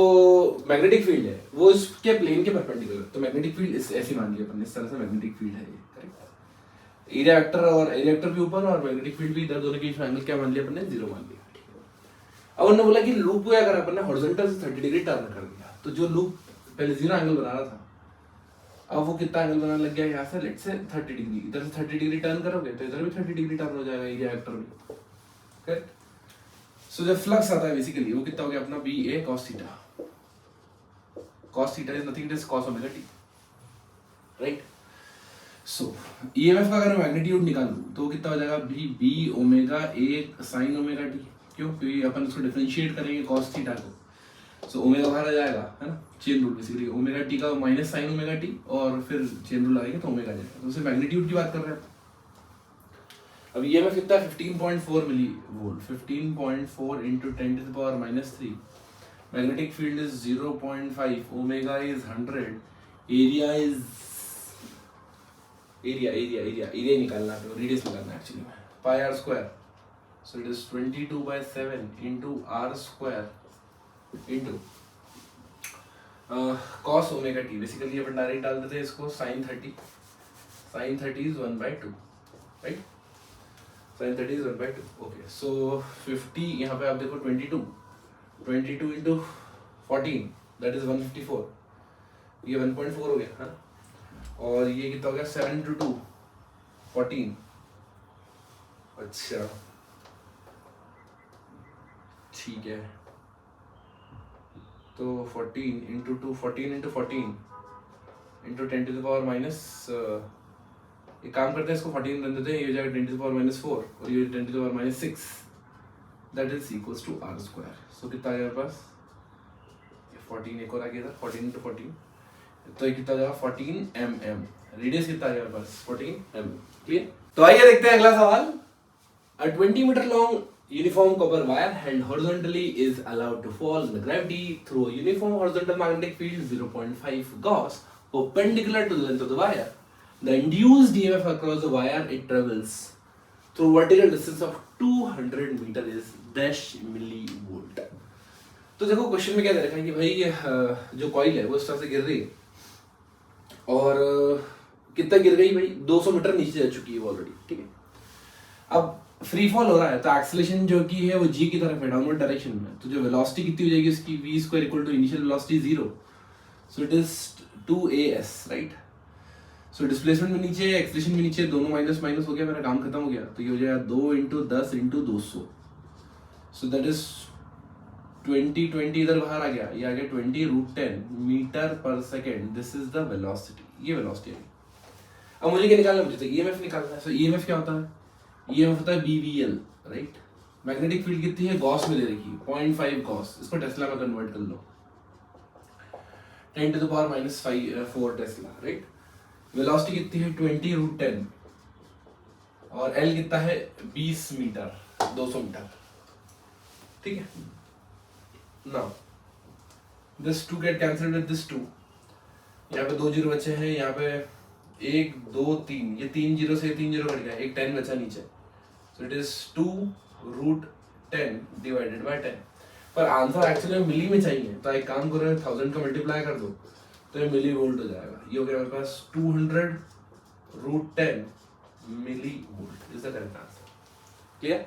मैग्नेटिक फील्ड है वो इसके प्लेन के परपेंडिकुलर, तो मैग्नेटिक फील्ड ऐसी मान लिया अपन, इस तरह से मैग्नेटिक फील्ड है ये, करेक्ट। एरिया वेक्टर और एरिया वेक्टर भी ऊपर और मैग्नेटिक फील्ड भी इधर, दोनों के बीच में एंगल क्या मान लिया अपन ने, 0 मान लिया, ठीक है। अब उन्होंने बोला कि लूप को अगर अपन ने हॉरिजॉन्टल से 30 डिग्री टर्न कर दिया, तो जो लूप पहले 0 एंगल बना रहा था अब वो कितना एंगल बनाने लग गया, यहाँ से लेट्स से 30 डिग्री, इधर से 30 डिग्री टर्न करोगे तो इधर भी 30 डिग्री टर्न हो जाएगा एरिया वेक्टर भी, करेक्ट। सो जब फ्लक्स आता है बेसिकली वो कितना हो गया अपना BA cos थीटा। cos थीटा is nothing, it is cos omega t, right. So EMF का अगर मैं मैग्नीट्यूड निकालूं तो कितना हो जाएगा, B omega A sine omega t. क्यों? क्योंकि अपन उसको डिफरेंशिएट करेंगे कॉस थीटा को। सो ओमेगा बाहर आ जाएगा, है ना, chain rule basically omega t का माइनस साइन ओमेगा टी, और फिर चेन रूल आएगा तो ओमेगा आ जाएगा। तो उसे मैग्नीट्यूड की बात कर रहे हैं। अब ईएमएफ कितना है, 15.4 milli volt. 15.4 into 10⁻³ magnetic field is 0.5, omega is 100, area is area निकालना है, तो रेडियस निकालना है एक्चुअली में, pi are square. So it is 22/7 into are square into cos omega t. Basically अपन डायरेक्ट डाल देते हैं इसको, sin 30 is 1/2, right. sin 30 is 1/2। Okay, so 50 यहाँ पे आप देखो 22 इंटू 14 दैट इज 154, ये 1.4 हो गया, है ना। और ये कितना हो गया, 7 इंटू 2 14। अच्छा ठीक है, तो 14 इंटू 2 14 इंटू 14 इंटू 10⁻⁻, एक काम करते हैं, इसको 14 रन देते हैं, ये हो जाएगा 10⁻⁴ और ये 10⁻�6, that is equals to R square. So कितना आ गया मेरे पास, 14 एक और आ गया था, 14 इंटू 14, तो ये कितना आ जाएगा 14 mm। रेडियस कितना आ गया मेरे पास, 14 mm। क्लियर? तो आइए देखते हैं अगला सवाल। A 20 meter long uniform copper wire held horizontally is allowed to fall in the gravity through a uniform horizontal magnetic field 0.5 Gauss perpendicular to the length of the wire. The induced EMF across the wire it travels through vertical distance of 200 meter is dash millivolt. तो देखो question में क्या दे रखा है कि भाई जो coil है वो इस तरह से गिर रही है, और कितना गिर गई भाई, 200 मीटर नीचे जा चुकी है वो ऑलरेडी, ठीक है। अब फ्री फॉल हो रहा है, तो एक्सेलरेशन जो की है वो जी की तरफ है, डाउनवर्ड डायरेक्शन में। तो जो वेलोसिटी कितनी हो जाएगी उसकी, v² equal to initial velocity 0, so it is 2as, right. So displacement में नीचे, एक्सेलरेशन में नीचे, दोनों माइनस माइनस हो गया, मेरा काम खत्म हो गया। तो ये हो जाएगा 2 into 10 into 200, so that is 20 इधर बाहर आ गया, ये आ गया 20√10 मीटर पर second. This is the velocity, ये वेलोसिटी है। अब मुझे क्या निकालना है, मुझे ईएमएफ निकालना है। सो ईएमएफ क्या होता है, ईएमएफ होता है BVL, राइट। मैग्नेटिक फील्ड कितनी है, गॉस में दे रखी है 0.5 गॉस, इसको टेस्ला में कन्वर्ट कर लो, 10⁻⁴ टेस्ला, राइट। वेलोसिटी कितनी है 20√10, और L कितना है 20 मीटर, 200 मीटर, ठीक है। Now this 2 gate cancelled with this 2, यहाँ पे 2 जीरो बचे हैं, यहाँ पे 1 2 3, ये 3 जीरो से 3 जीरो कट गया, एक 10 बचा नीचे। सो इट इज 2√10 डिवाइडेड बाय 10। पर आंसर एक्चुअली में मिली में चाहिए, तो एक काम करो 1000 का मल्टीप्लाई कर दो तो ये मिली वोल्ट हो जाएगा। ये हो गया मेरे पास 200√10 millivolt is the correct answer. Clear?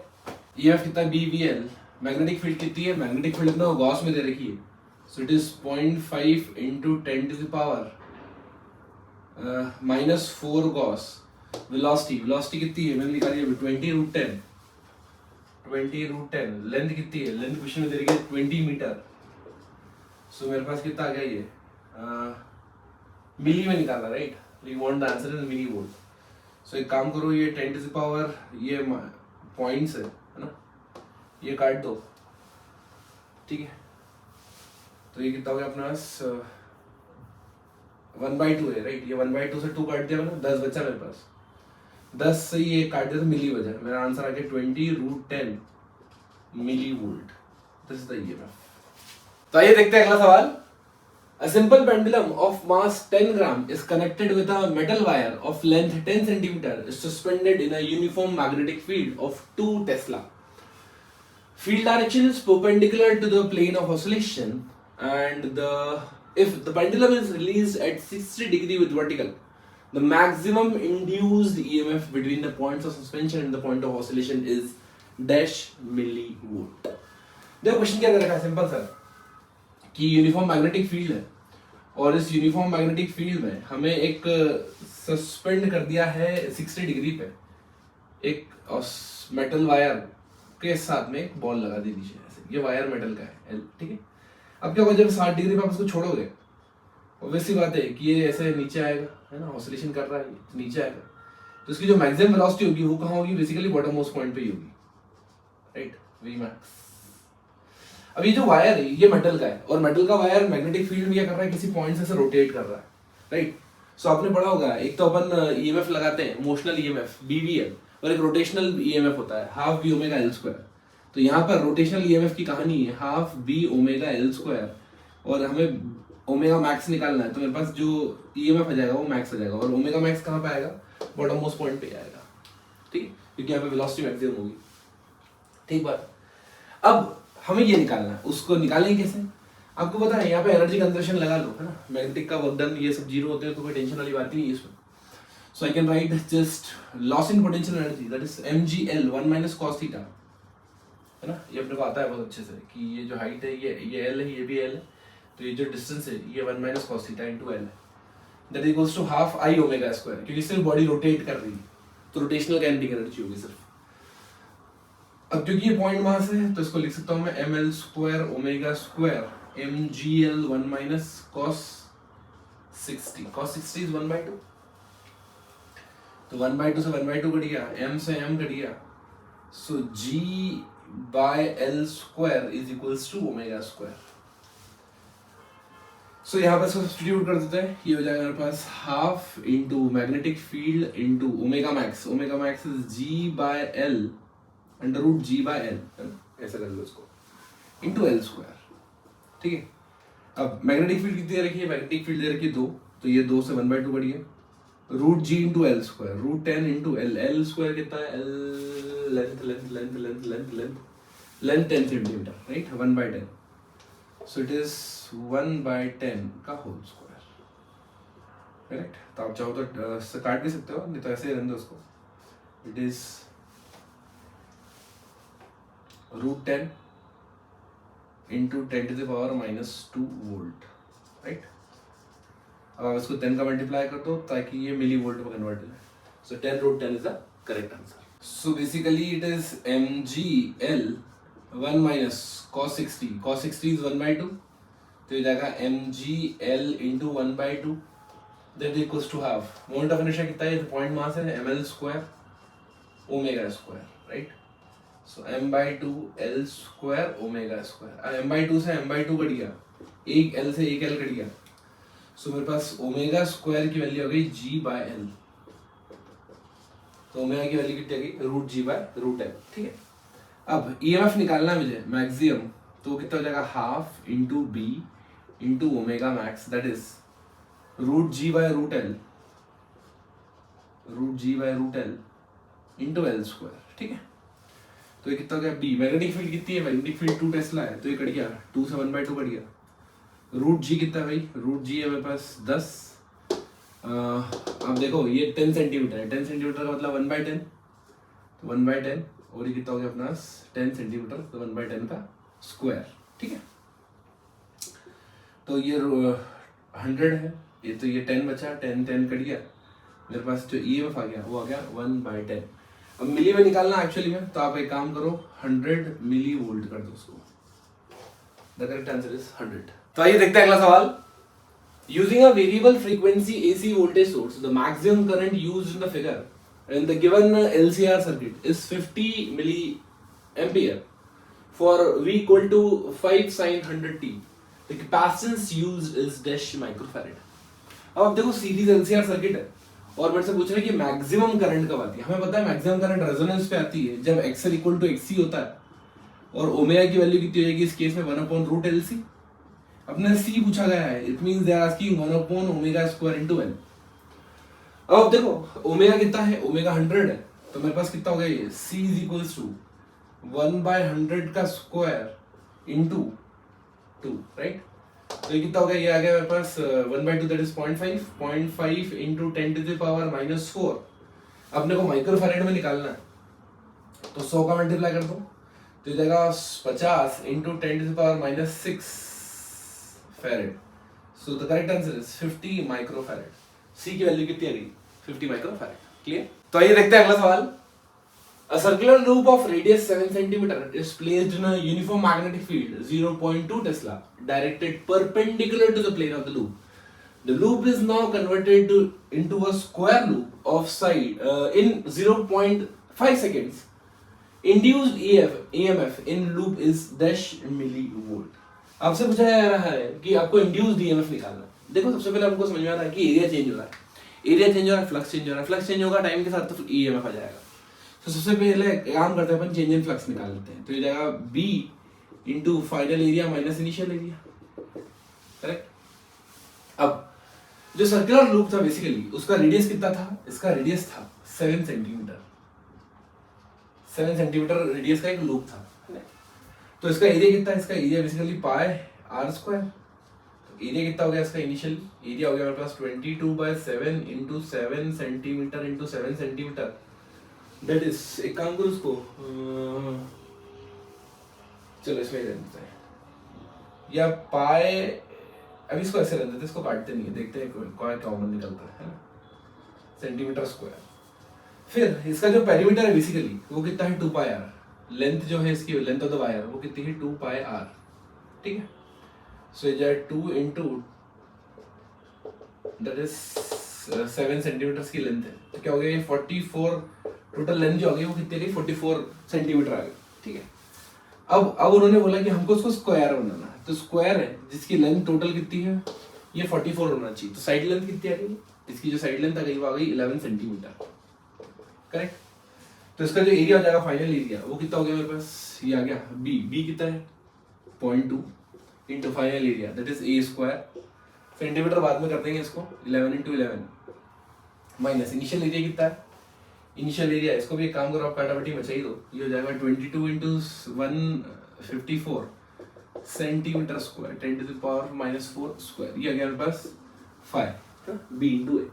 EMF कितना है BVL, मैग्नेटिक फील्ड कितनी है, मैग्नेटिक फील्ड अपना गॉस में दे रखी है। सो it is 0.5 into 10⁻⁻⁴ Gauss. Velocity कितनी है मैंने निकाली है 20√10। लेंथ कितनी है, लेंथ क्वेश्चन में दे रही है 20 मीटर। सो मेरे पास कितना आ गया, ये मिली में निकाला, right. We want the answer in milli volt. So एक काम करो, ये 10⁻, ये पॉइंट्स है ना, ये काट दो, ठीक है। तो ये कितना हो गया अपने पास 1/2 है, राइट। ये 1/2 से 2 काट दिया मैंने, 10 बचा मेरे पास, 10 से ये काट दिया तो मिली बचा। मेरा आंसर आ गया 20√10 millivolt. This is the EMF. तो आइए देखते हैं अगला सवाल। A simple pendulum of mass 10 gram is connected with a metal wire of length 10 centimeter is suspended in a uniform magnetic field of 2 Tesla. Field direction is perpendicular to the plane of oscillation, and if the pendulum is released at 60° with vertical, the maximum induced EMF between the points of suspension and the point of oscillation is dash millivolt. देखो question क्या दे रखा है, simple sir, कि uniform magnetic field है, और इस uniform magnetic field में हमें एक सस्पेंड कर दिया है 60° पे, एक मेटल वायर के साथ में एक बॉल लगा दी नीचे ऐसे। ये वायर मेटल का है, ठीक है। अब क्या होगा, जब 60° पे आप उसको छोड़ोगे ऑब्वियसली बात है कि ये ऐसे नीचे आएगा, है ना, ऑसिलेशन कर रहा है, तो नीचे आएगा, तो इसकी जो मैक्सिमम वेलोसिटी होगी वो कहाँ होगी, बेसिकली बॉटम मोस्ट पॉइंट पे ही होगी, राइट, वी मैक्स। अब ये जो वायर है ये मेटल का है, और मेटल का वायर मैग्नेटिक फील्ड में क्या कर रहा है, किसी पॉइंट से रोटेट कर रहा है, राइट। सो आपने पढ़ा होगा, एक तो अपन ईएमएफ लगाते हैं, मोशनल ईएमएफ बीवीएल, और एक रोटेशनल ईएमएफ होता है half B omega L square. तो यहाँ पर रोटेशनल ईएमएफ की कहानी है half B omega L square, और हमें ओमेगा मैक्स निकालना है, तो मेरे पास जो ईएमएफ आ जाएगा वो मैक्स आ जाएगा, और ओमेगा मैक्स कहाँ पे आएगा, बॉटम मोस्ट पॉइंट पे आएगा, ठीक है, क्योंकि यहाँ पे वेलोसिटी मैक्सिमम होगी, ठीक बात। अब हमें ये निकालना है, उसको निकालेंगे कैसे, आपको पता है यहाँ पे एनर्जी कंजर्वेशन लगा लो, है ना, मैग्नेटिक का वर्क डन ये सब जीरो होते हैं, तो कोई टेंशन वाली बात ही नहीं है इसमें। So I can write just loss in potential energy, that is mgl 1 minus cos theta, है ना, ये अपने को आता है बहुत अच्छे से कि ये जो हाइट है ये l है, ये भी l है, तो ये जो डिस्टेंस है ये 1 minus cos theta into l है, that equals to half I omega square, क्योंकि सिर्फ बॉडी रोटेट कर रही है, तो रोटेशनल काइनेटिक एनर्जी होगी सिर्फ। अब क्योंकि ये पॉइंट मास है तो इसको लिख सकता हूं मैं ml square omega square mgl 1 minus cos 60, cos 60 is 1/2, तो 1/2 से 1/2 कट गया, m से m कट गया, so g by l square is equals to omega square. सो यहाँ पर सब्स्टिट्यूट कर देते हैं, ये हो जाएगा मेरे पास half into magnetic field into omega max, omega max is g by l under root g by l, ऐसा कर लो इसको, इंटू l स्क्वायर, ठीक है। अब मैग्नेटिक फील्ड कितनी दे रखी है, मैग्नेटिक फील्ड दे रखी है 2, तो ये 2 से 1/2 बढ़ गया, root g into L square, root 10 into L, L square कितना है, L length length length length length length length 10 centimetre, right, 1/10, so it is 1/10 का होल स्क्वायर, करेक्ट। तो आप चाहो तो काट भी सकते हो, नहीं तो ऐसे ही रहने दो उसको, it is root 10 into 10 to the power -2 volt, right. अब आप इसको 10 का मल्टीप्लाई कर दो ताकि ये मिली वोल्ट में कन्वर्ट हो जाए, so 10 root 10 is the correct answer. So basically it is mgl 1 minus cos 60, cos 60 is 1/2, तो ये जाएगा mgl into 1/2, that equals to half, moment of inertia कितना है, पॉइंट मास है ml square omega square, right, so m/2 l square omega square, m/2 से m/2 cut गया, एक l से एक l कट गया, सो मेरे पास ओमेगा स्क्वायर की वैल्यू आ गई g by l, तो ओमेगा की वैल्यू कितनी आ गई, root g by root l, ठीक है। अब ईएमएफ निकालना है मुझे मैक्सिमम, तो कितना हो जाएगा, half into B into omega max, that is root g by root l, root g by root l into L square, ठीक है। तो ये कितना हो गया, बी, मैग्नेटिक फील्ड कितनी है, मैग्नेटिक फील्ड 2 टेस्ला है, तो ये कट गया, 2 से 1/2 कट गया, रूट जी कितना है भाई, रूट जी है मेरे पास 10, अब देखो ये 10 सेंटीमीटर है, 10 सेंटीमीटर का मतलब 1/10, तो 1/10, और ये कितना हो गया अपना 10 सेंटीमीटर, तो 1/10 का स्क्वायर, ठीक है। तो ये 100 है, ये तो ये 10 बचा, 10 कट गया, मेरे पास जो ईएमएफ आ गया वो आ गया 1/10। अब मिली में निकालना एक्चुअली में, तो आप एक काम करो 100 मिली वोल्ट कर दो उसको, द करेक्ट आंसर इज 100। तो आइए देखते हैं अगला सवाल। Using a variable frequency AC voltage source, the maximum current used in the figure in the given LCR circuit is 50 milliampere for V equal to 5 sin 100t. The capacitance used is dash microfarad. अब आप देखो series LCR circuit है और मेरे से पूछ रहे हैं कि मैक्सिमम करंट कब आती है। हमें पता है मैक्सिमम करंट रेजोनेंस पे आती है जब XL इक्वल टू XC होता है और ओमेगा की वैल्यू कितनी हो जाएगी इस केस में 1/√LC। अपने C पूछा गया है, it means they are asking 1/ओमेगा² इनटू L। अब देखो ओमेगा कितना है, ओमेगा 100 है, तो मेरे पास कितना हो गया ये C इज इक्वल्स टू 1/100 का स्क्वायर इनटू 2, राइट। तो ये कितना हो गया, ये आ गया मेरे पास 1/2 that is 0.5 into 10 to the power -4। अपने को माइक्रोफैरेड में निकालना है, तो 100 का मल्टीप्लाई कर दो तो ये जाएगा 50 into 10 to the power -6 farad. So the correct answer is 50 microfarad. C की वैल्यू कितनी आ गई, 50 माइक्रोफैरेड। क्लियर। तो आइए देखते हैं अगला सवाल। A circular loop of radius 7 cm is placed in a uniform magnetic field 0.2 Tesla directed perpendicular to the plane of the loop. The loop is now converted into a square loop of side in 0.5 seconds. Induced EMF in loop is dash millivolt. आपसे पूछा जा रहा है कि आपको induced EMF निकालना है। देखो सबसे पहले हमको समझ में आ रहा है कि एरिया चेंज हो रहा है, एरिया चेंज हो रहा है, फ्लक्स चेंज हो रहा है, फ्लक्स चेंज होगा टाइम के साथ तो EMF आ जाएगा। तो सबसे पहले काम करते हैं अपन चेंज इन फ्लक्स निकाल लेते हैं। तो ये जाएगा B into final area minus initial area, correct. अब जो सर्कुलर लूप था बेसिकली उसका रेडियस कितना था, इसका रेडियस था 7 सेंटीमीटर। 7 सेंटीमीटर रेडियस का एक लूप था। तो इसका एरिया कितना है, इसका area basically pi are square. तो एरिया कितना हो गया इसका, इनिशियल एरिया हो गया हमारे पास 22/7 into 7 centimetre into 7 centimetre. That is, एक काम करो उसको, चलो इसमें रहने देते हैं, या पाई, अभी इसको ऐसे रहने देते, इसको काटते नहीं है, देखते हैं क्या कॉमन निकलता है ना, सेंटीमीटर स्क्वायर। फिर इसका जो पेरीमीटर है बेसिकली वो कितना है 2 पाई आर। लेंथ जो है इसकी, लेंथ ऑफ द वायर वो कितनी है 2 पाई आर, ठीक है। सो ये 2 इंटू दैट इज 7 सेंटीमीटर की लेंथ है, तो क्या हो गया ये 44, टोटल लेंथ जो हो गई वो कितनी गई 44 सेंटीमीटर आ गई, ठीक है। अब उन्होंने बोला कि हमको उसको स्क्वायर बनाना है, तो स्क्वायर है जिसकी लेंथ टोटल कितनी है, ये 44 होना चाहिए। तो साइड लेंथ कितनी आ गई, इसकी जो साइड लेंथ आ गई वो आ गई 11 सेंटीमीटर, करेक्ट। तो इसका जो एरिया हो जाएगा फाइनल एरिया वो कितना हो गया मेरे पास, ये आ गया बी कितना है 0.2 into final area that is a square, centimetre बाद में कर देंगे इसको, 11 इंटू 11 माइनस इनिशियल एरिया कितना है, इनिशियल एरिया इसको भी एक काम करो आप काटाबटी बचा ही दो, ये हो जाएगा 22 into 154 centimetre square 10 to the power -4 square, ये आ गया मेरे पास 5 बी इंटू ए।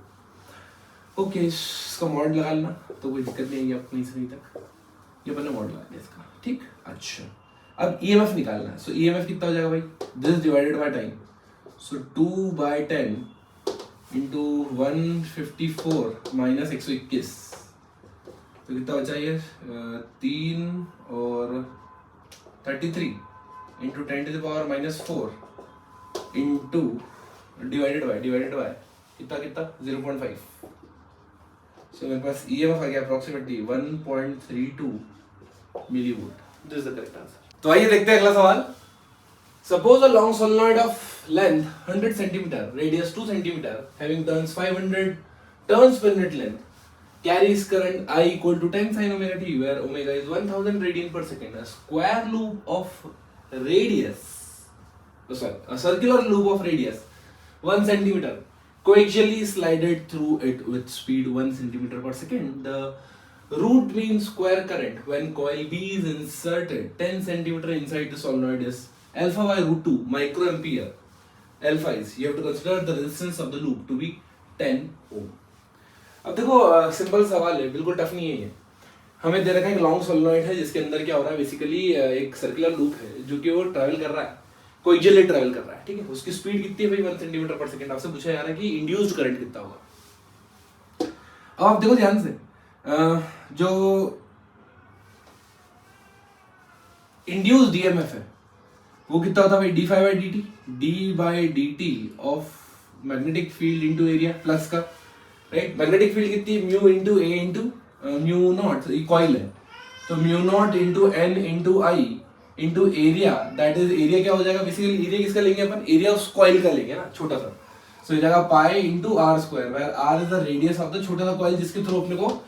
ओके, इसका मॉड लगा लेना तो कोई दिक्कत नहीं आएगी आपको नहीं सही तक, ये मैंने मॉड लगा दिया इसका, ठीक। अच्छा, अब EMF निकालना है। सो EMF कितना हो जाएगा भाई, this divided by time, so 2/10 into 154 minus 121, तो कितना बचा ये 3 और 33 into 10 to the power -4 into divided by कितना 0.5। सो मेरे पास EMF आ गया approximately 1.32 millivolt. This is the correct answer. तो आइए देखते हैं अगला सवाल। Suppose a long solenoid of length 100 centimetre, radius 2 centimetre, having turns 500 turns per minute length, carries current I equal to 10 sin omega t, where omega is 1000 radian per second. A square loop of radius, a circular loop of radius 1 centimeter coaxially slided through it with speed 1 centimeter per second. The root mean square current when coil B is inserted 10 centimeter inside the solenoid is alpha by root 2 microampere. Alpha is, you have to consider the resistance of the loop to be 10 ohm. अब देखो simple सवाल है, बिल्कुल tough नहीं है ये। हमें दे रखा है एक लॉन्ग सोलेनॉइड है जिसके अंदर क्या हो रहा है, बेसिकली एक सर्कुलर लूप है जो कि वो ट्रैवल कर रहा है, कोएक्सियली ट्रैवल कर रहा है, ठीक है। उसकी स्पीड कितनी है भाई 1 सेंटीमीटर पर सेकंड। आपसे पूछा जा रहा है कि इंड्यूस्ड करंट कितना होगा। अब आप देखो ध्यान से, जो इंड्यूस्ड EMF है वो कितना होता है भाई d/dt of magnetic field into area plus का, राइट। मैग्नेटिक फील्ड कितनी, mu into A into mu naught, coil है तो mu naught into N into I into area, that is area क्या हो जाएगा, बेसिकली एरिया किसका लेंगे अपन, एरिया उस कॉइल का लेंगे ना, छोटा सा। सो ये जाएगा pi into are square, where r is the radius of the छोटा सा कॉइल जिसके थ्रू अपने को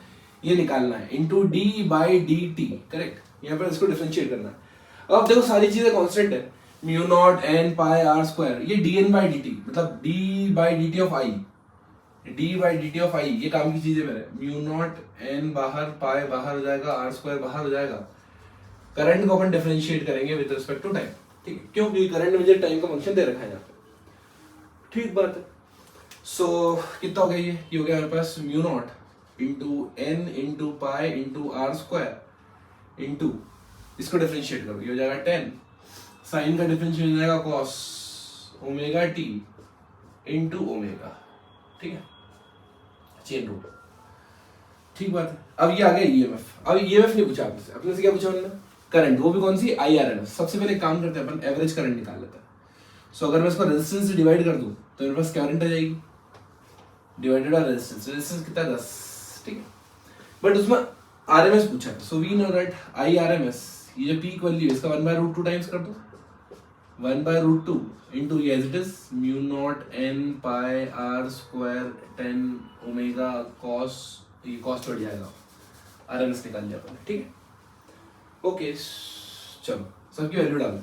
ये निकालना है, इंटू d/dt, करेक्ट। यहाँ पर इसको डिफरेंशिएट करना है। अब देखो सारी चीजें कांस्टेंट है, mu naught n pi are square, ये dn/dt मतलब d/dt of I, d/dt of आई, ये काम की चीज है मेरे। म्यू नॉट एन बाहर, पाई बाहर हो जाएगा, आर स्क्वायर बाहर हो जाएगा। करंट को अपन डिफरेंशिएट करेंगे विद रिस्पेक्ट टू टाइम, ठीक है, क्योंकि करंट मुझे टाइम का फंक्शन दे रखा है यहाँ पे, ठीक बात है। सो कितना हो गया ये हो गया हमारे पास mu naught into N into pi into are square into, इसको डिफरेंशिएट करो, ये हो जाएगा 10, साइन का डिफरेंशिएट हो जाएगा cos omega T into omega, ठीक है, चेन रूल, ठीक बात है। अब ये आ गया EMF। अब EMF नहीं पूछा आपसे, अपने से क्या पूछा उन्होंने, करंट, वो भी कौन सी, IRMS। सबसे पहले काम करते हैं अपन एवरेज करंट निकाल लेते हैं। सो अगर मैं इसको रेजिस्टेंस से डिवाइड कर दूं तो मेरे पास क्या करंट आ जाएगी, डिवाइडेड बाय रेजिस्टेंस। रेजिस्टेंस कितना है 10, ठीक है। बट उसमें आरएमएस पूछा है, so we know that I RMS, ये जो पीक वैल्यू है इसका 1/√2 टाइम्स कर दो, 1/√2 into as it is mu naught n pi r square 10 omega cos, ये cos बढ़ जाएगा, आरएमएस निकाल लिया अपन, ठीक है। ओके चलो सबकी वैल्यू डालो,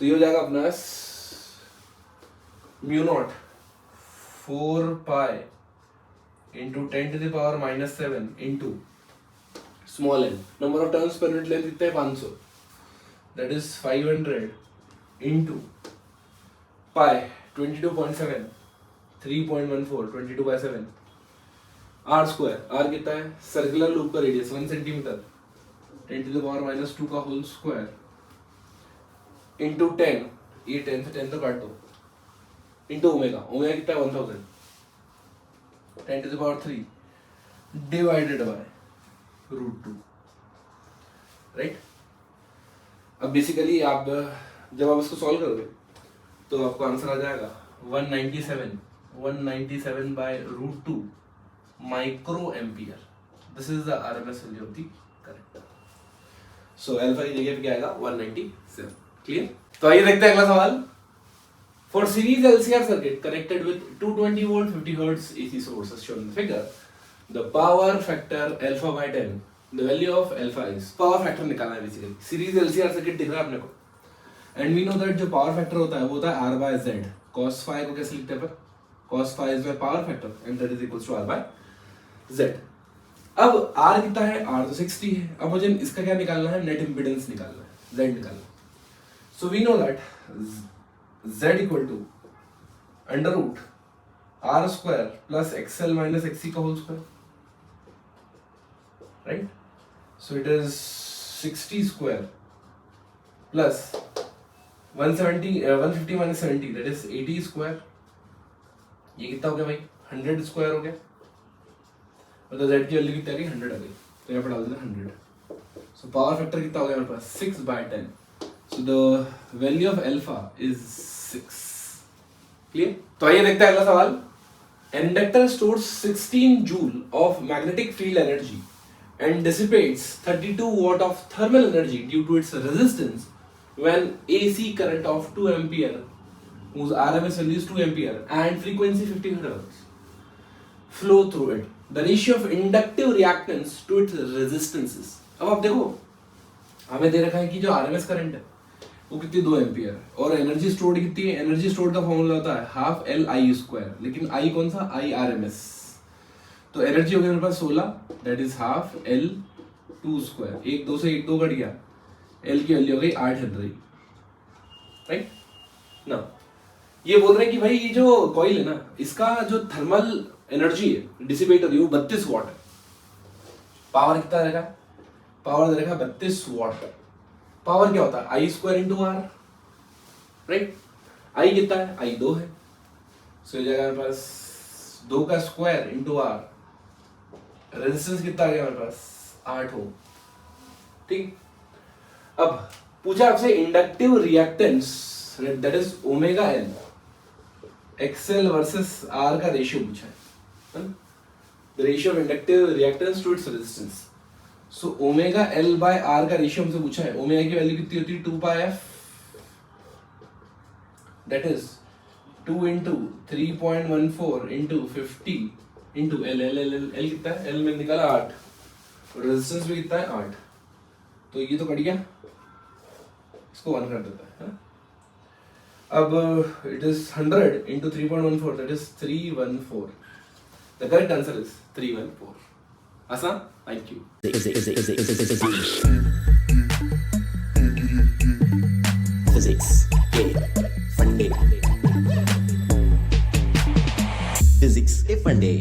तो ये हो जाएगा अपना mu naught 4 pi into 10 to the power -7 into small n, number of turns per unit length कितना है 500, that is 500 into pi 22.7 3.14 22/7 r square, r कितना है सर्कुलर लूप का radius 1 centimetre 10 to the power -2 का होल स्क्वायर into 10, ये 10 से 10 तो काट दो, into ओमेगा, ओमेगा कितना है 1000 10 to the power 3 divided by √2, right. अब बेसिकली आप जब आप इसको सॉल्व करोगे तो आपको आंसर आ जाएगा 197 by √2 micro ampere. This is the RMS value of the current. So alpha की जगह पे क्या आएगा 197, क्लियर। तो आइए देखते हैं अगला सवाल। For series LCR circuit connected with 220 volt 50 hertz AC source as shown in the figure, the power factor alpha by 10, the value of alpha is, power factor निकालना है बेसिकली। सीरीज एलसीआर सर्किट दिख रहा है अपने को, and we know that जो power factor होता है वो होता है r by z। cos phi को कैसे लिखते हैं पर, cos phi is by power factor and that is equals to r by z। अब r कितना है, r तो 60 है। अब मुझे इसका क्या निकालना है, नेट इंपेडेंस निकालना है, z निकालना है। So we know that z equal to under root r square plus xl minus xc का whole square, right. So it is 60 square plus 150 minus 70 that is 80 square. ये कितना हो गया भाई 100 स्क्वायर हो गया, मतलब z की वैल्यू कितनी आ गई 100 आ गई, तो यहाँ पर डाल देना 100। सो पावर फैक्टर कितना हो गया हमारे पास 6/10। So the value of alpha is 6, clear? तो आइए देखते हैं अगला सवाल। Inductor stores 16 joule of magnetic field energy and dissipates 32 watt of thermal energy due to its resistance when AC current of 2 ampere whose RMS value is 2 ampere and frequency 50 Hz flow through it. The ratio of inductive reactance to its resistances. अब आप देखो हमें दे रखा है कि जो RMS current है वो कितनी 2 एम्पियर, और एनर्जी स्टोर्ड कितनी है, एनर्जी स्टोर्ड का फॉर्मूला होता है हाफ एल आई स्क्वायर, लेकिन आई कौन सा, आई आर एम एस। तो एनर्जी हो गया मेरे पास 16, that is half L 2 square, 1 2 से 1 2 कट गया, एल की वैल्यू हो गई 8 हेनरी, राइट ना। ये बोल रहे हैं कि भाई ये जो कॉइल है ना इसका जो थर्मल एनर्जी है डिसिपेट हो रही है वो 32 वॉट है। पावर कितना रहेगा, पावर दे रखा 32 वॉट। पावर क्या होता है I square into are, right. आई कितना है, आई 2 है, सो ये जाएगा मेरे पास 2 का स्क्वायर इंटू आर। रेजिस्टेंस कितना आ गया मेरे पास 8 हो, ठीक। अब पूछा आपसे inductive reactance that is omega L, XL versus R का रेशियो पूछा है, the ratio of inductive reactance to its resistance. So omega L by R का रेशियो हमसे पूछा है, ओमेगा की वैल्यू कितनी होती है 2 pi F, that is 2 into 3.14 into 50 into L, L कितना है, एल में निकाला 8, रेजिस्टेंस भी कितना है 8, तो ये तो कट गया, इसको 1 कर देता है ना? अब it is 100 into 3.14 that is 314, the correct answer is 314। आसान, thank you. Physics, fun day. Physics, a fun day.